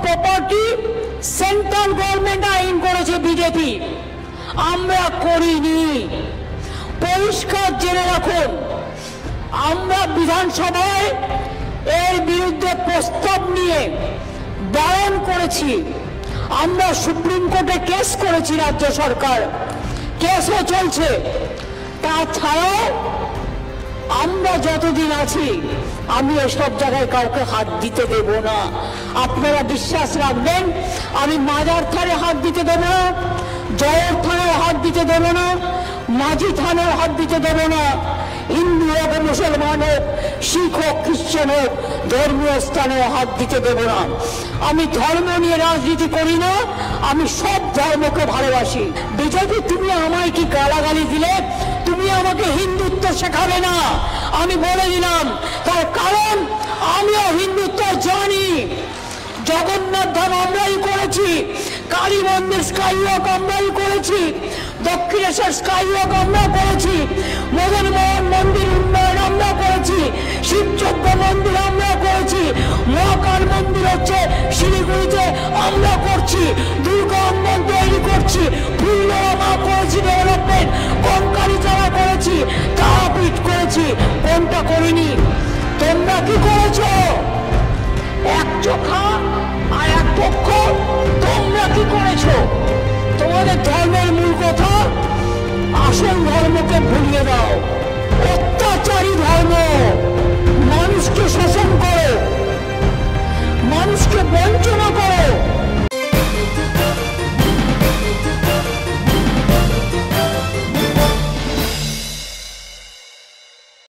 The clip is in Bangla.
প্রপার্টি সেন্ট্রাল গভর্নমেন্ট আইন করেছে বিজেপি, আমরা করিনি। পরিষ্কার জেনে রাখুন, আমরা বিধানসভায় এর বিরুদ্ধে প্রস্তাব নিয়ে বারণ করেছি। আমরা সুপ্রিম কোর্টে কেস করেছি, রাজ্য সরকার কেসও চলছে। তাছাড়াও আমরা যতদিন আছি আমি এসব জায়গায় কাউকে হাত দিতে দেব না। আপনারা বিশ্বাস রাখবেন, আমি মাজার থানে হাত দিতে দেব না, জয়ের থানায় হাত দিতে দেব না, মাঝি থানায় হাত দিতে দেব না। হিন্দু হোক, মুসলমান হোক, শিখ হোক, খ্রিস্টান হোক, ধর্মীয় স্থানে হাত দিতে দেব না। আমি ধর্ম নিয়ে রাজনীতি করি না, আমি সব ধর্মকে ভালোবাসি। বিজেপি তুমি আমায় কি গালাগালি দিলে, তুমি আমাকে হিন্দুত্ব শেখাবে না, আমি বলে দিলাম। তার কারণ আমিও হিন্দুত্ব জানি। জগন্নাথ ধাম আমরাই করেছি, কালী মন্দির স্কাইওয়াক আমরাই করেছি, দক্ষিণেশ্বর স্কাইওয়াক আমরা করেছি, মদন মোহন মন্দির উন্নয়ন আমরা করেছি, শিবযজ্ঞ মন্দির আমরা করেছি, মহাকাল মন্দির হচ্ছে শিলিগুড়িতে আমরা করছি, দুর্গা মন্দির তৈরি করছি, ফুল্লরা করেছি ডেভেলপমেন্ট, কঙ্কালী চালা করেছি, তারাপীঠ করেছি। কোনটা করিনি?